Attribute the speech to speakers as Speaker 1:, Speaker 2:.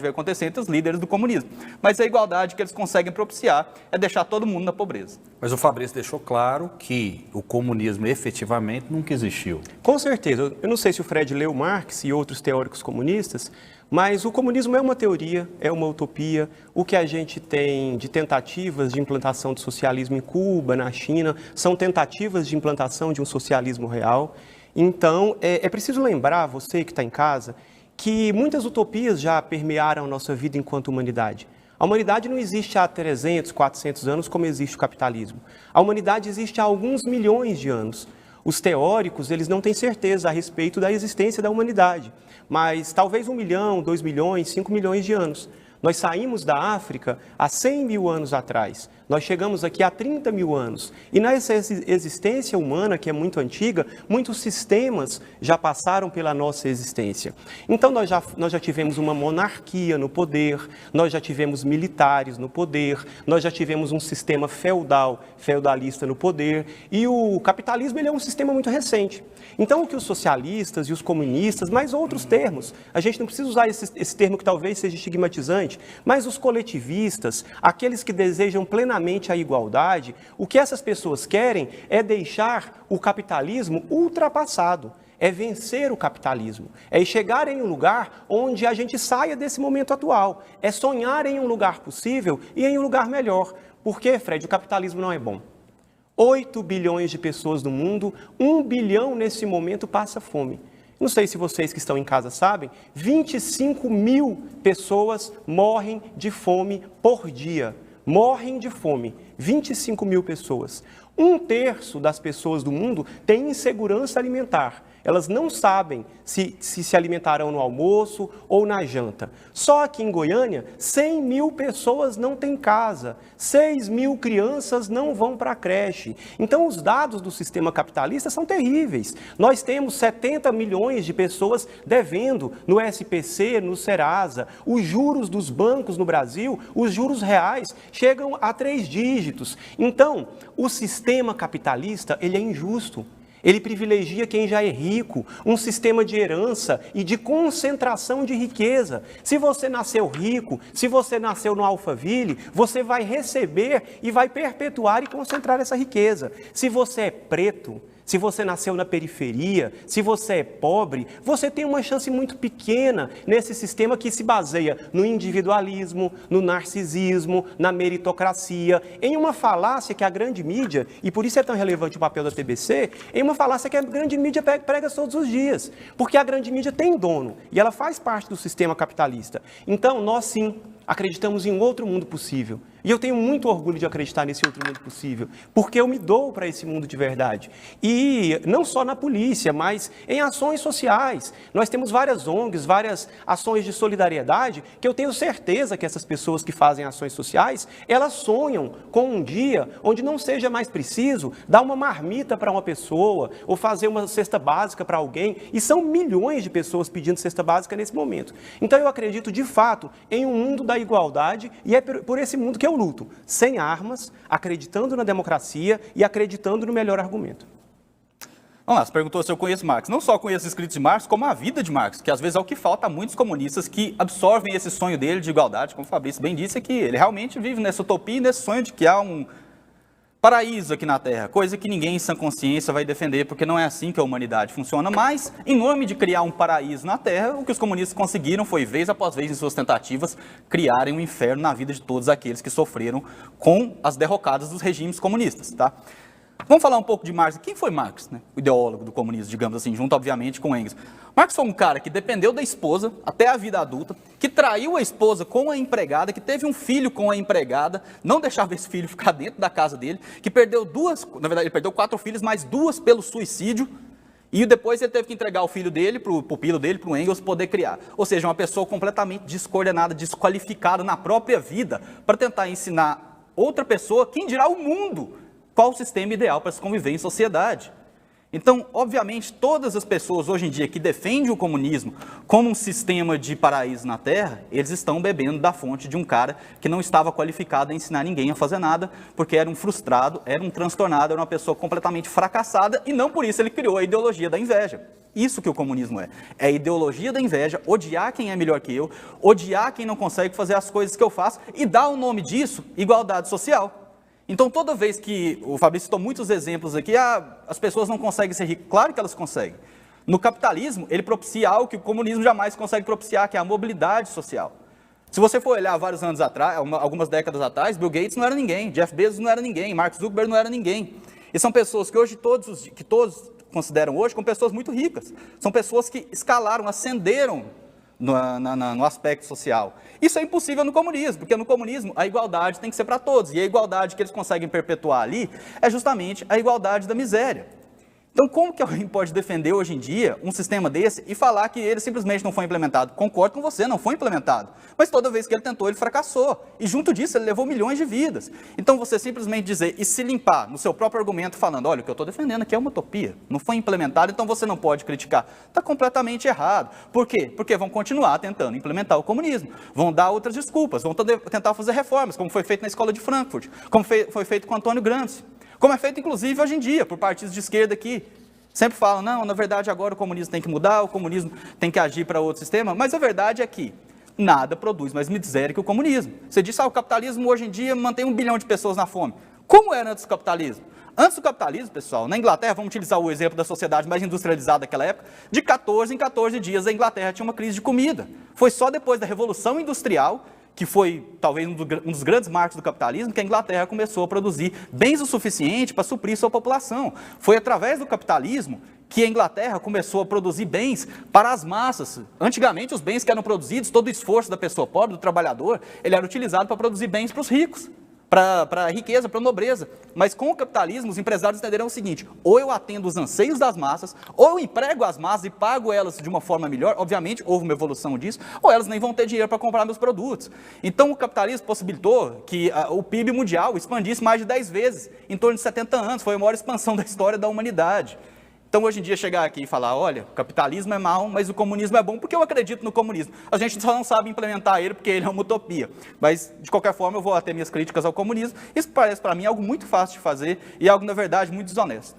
Speaker 1: vai acontecer entre os líderes do comunismo. Mas a igualdade que eles conseguem propiciar é deixar todo mundo na pobreza.
Speaker 2: Mas o Fabrício deixou claro que o comunismo efetivamente nunca existiu.
Speaker 3: Com certeza. Eu não sei se o Fred leu Marx e outros teóricos comunistas, mas o comunismo é uma teoria, é uma utopia. O que a gente tem de tentativas de implantação de socialismo em Cuba, na China, são tentativas de implantação de um socialismo real. Então, é preciso lembrar, você que está em casa, que muitas utopias já permearam a nossa vida enquanto humanidade. A humanidade não existe há 300, 400 anos como existe o capitalismo. A humanidade existe há alguns milhões de anos. Os teóricos, eles não têm certeza a respeito da existência da humanidade, mas talvez 1 milhão, 2 milhões, 5 milhões de anos. Nós saímos da África há 100 mil anos atrás. Nós chegamos aqui há 30 mil anos. E nessa existência humana, que é muito antiga, muitos sistemas já passaram pela nossa existência. Então, nós já tivemos uma monarquia no poder, nós já tivemos militares no poder, nós já tivemos um sistema feudalista no poder, e o capitalismo ele é um sistema muito recente. Então, o que os socialistas e os comunistas, mais outros termos, a gente não precisa usar esse termo que talvez seja estigmatizante, mas os coletivistas, aqueles que desejam plenamente a igualdade, o que essas pessoas querem é deixar o capitalismo ultrapassado, é vencer o capitalismo, é chegar em um lugar onde a gente saia desse momento atual, é sonhar em um lugar possível e em um lugar melhor. Porque, Fred, o capitalismo não é bom. 8 bilhões de pessoas no mundo, 1 bilhão nesse momento passa fome. Não sei se vocês que estão em casa sabem, 25 mil pessoas morrem de fome por dia. Morrem de fome, 25 mil pessoas. 1/3 das pessoas do mundo tem insegurança alimentar. Elas não sabem se alimentarão no almoço ou na janta. Só aqui em Goiânia, 100 mil pessoas não têm casa. 6 mil crianças não vão para a creche. Então, os dados do sistema capitalista são terríveis. Nós temos 70 milhões de pessoas devendo no SPC, no Serasa. Os juros dos bancos no Brasil, os juros reais, chegam a 3 dígitos. Então, o sistema capitalista, ele é injusto. Ele privilegia quem já é rico, um sistema de herança e de concentração de riqueza. Se você nasceu rico, se você nasceu no Alphaville, você vai receber e vai perpetuar e concentrar essa riqueza. Se você é preto, se você nasceu na periferia, se você é pobre, você tem uma chance muito pequena nesse sistema que se baseia no individualismo, no narcisismo, na meritocracia, em uma falácia que a grande mídia, e por isso é tão relevante o papel da TBC, em uma falácia que a grande mídia prega todos os dias, porque a grande mídia tem dono e ela faz parte do sistema capitalista. Então, nós sim acreditamos em um outro mundo possível. E eu tenho muito orgulho de acreditar nesse outro mundo possível, porque eu me dou para esse mundo de verdade. E não só na polícia, mas em ações sociais. Nós temos várias ONGs, várias ações de solidariedade, que eu tenho certeza que essas pessoas que fazem ações sociais, elas sonham com um dia onde não seja mais preciso dar uma marmita para uma pessoa, ou fazer uma cesta básica para alguém, e são milhões de pessoas pedindo cesta básica nesse momento. Então eu acredito, de fato, em um mundo da igualdade, e é por esse mundo que eu luto, sem armas, acreditando na democracia e acreditando no melhor argumento.
Speaker 1: Vamos lá, você perguntou se eu conheço Marx. Não só conheço os escritos de Marx, como a vida de Marx, que às vezes é o que falta a muitos comunistas que absorvem esse sonho dele de igualdade, como o Fabrício bem disse, que ele realmente vive nessa utopia e nesse sonho de que há um paraíso aqui na Terra, coisa que ninguém em sã consciência vai defender, porque não é assim que a humanidade funciona, mas, em nome de criar um paraíso na Terra, o que os comunistas conseguiram foi, vez após vez, em suas tentativas, criarem um inferno na vida de todos aqueles que sofreram com as derrocadas dos regimes comunistas, tá? Vamos falar um pouco de Marx. Quem foi Marx, né? O ideólogo do comunismo, digamos assim, junto, obviamente, com Engels. Marx foi um cara que dependeu da esposa até a vida adulta, que traiu a esposa com a empregada, que teve um filho com a empregada, não deixava esse filho ficar dentro da casa dele, que perdeu na verdade, ele perdeu 4 filhos, mais 2 pelo suicídio, e depois ele teve que entregar o filho dele, para o pupilo dele, para o Engels poder criar. Ou seja, uma pessoa completamente descoordenada, desqualificada na própria vida, para tentar ensinar outra pessoa, quem dirá o mundo, qual o sistema ideal para se conviver em sociedade. Então, obviamente, todas as pessoas hoje em dia que defendem o comunismo como um sistema de paraíso na Terra, eles estão bebendo da fonte de um cara que não estava qualificado a ensinar ninguém a fazer nada, porque era um frustrado, era um transtornado, era uma pessoa completamente fracassada, e não por isso ele criou a ideologia da inveja. Isso que o comunismo é a ideologia da inveja, odiar quem é melhor que eu, odiar quem não consegue fazer as coisas que eu faço, e dar o nome disso igualdade social. Então, toda vez que o Fabrício citou muitos exemplos aqui, as pessoas não conseguem ser ricas. Claro que elas conseguem. No capitalismo, ele propicia algo que o comunismo jamais consegue propiciar, que é a mobilidade social. Se você for olhar vários anos atrás, algumas décadas atrás, Bill Gates não era ninguém, Jeff Bezos não era ninguém, Mark Zuckerberg não era ninguém. E são pessoas que hoje todos consideram hoje como pessoas muito ricas. São pessoas que escalaram, ascenderam no aspecto social. Isso é impossível no comunismo, porque no comunismo a igualdade tem que ser para todos, e a igualdade que eles conseguem perpetuar ali é justamente a igualdade da miséria. Então, como que alguém pode defender hoje em dia um sistema desse e falar que ele simplesmente não foi implementado? Concordo com você, não foi implementado. Mas toda vez que ele tentou, ele fracassou. E junto disso, ele levou milhões de vidas. Então, você simplesmente dizer e se limpar no seu próprio argumento falando, olha, o que eu estou defendendo aqui é uma utopia, não foi implementado, então você não pode criticar. Está completamente errado. Por quê? Porque vão continuar tentando implementar o comunismo. Vão dar outras desculpas, vão tentar fazer reformas, como foi feito na escola de Frankfurt, como foi feito com Antônio Gramsci. Como é feito, inclusive, hoje em dia, por partidos de esquerda aqui. Sempre falam, não, na verdade, agora o comunismo tem que mudar, o comunismo tem que agir para outro sistema, mas a verdade é que nada produz mais miséria que o comunismo. Você disse, o capitalismo hoje em dia mantém 1 bilhão de pessoas na fome. Como era antes do capitalismo? Antes do capitalismo, pessoal, na Inglaterra, vamos utilizar o exemplo da sociedade mais industrializada daquela época, de 14 em 14 dias a Inglaterra tinha uma crise de comida. Foi só depois da Revolução Industrial, que foi talvez um dos grandes marcos do capitalismo, que a Inglaterra começou a produzir bens o suficiente para suprir sua população. Foi através do capitalismo que a Inglaterra começou a produzir bens para as massas. Antigamente, os bens que eram produzidos, todo o esforço da pessoa pobre, do trabalhador, ele era utilizado para produzir bens para os ricos, para a riqueza, para a nobreza. Mas com o capitalismo, os empresários entenderam o seguinte, ou eu atendo os anseios das massas, ou eu emprego as massas e pago elas de uma forma melhor, obviamente houve uma evolução disso, ou elas nem vão ter dinheiro para comprar meus produtos. Então o capitalismo possibilitou que o PIB mundial expandisse mais de 10 vezes, em torno de 70 anos, foi a maior expansão da história da humanidade. Então, hoje em dia, chegar aqui e falar, olha, o capitalismo é mau, mas o comunismo é bom, porque eu acredito no comunismo. A gente só não sabe implementar ele, porque ele é uma utopia. Mas, de qualquer forma, eu vou ter minhas críticas ao comunismo. Isso parece, para mim, algo muito fácil de fazer e algo, na verdade, muito desonesto.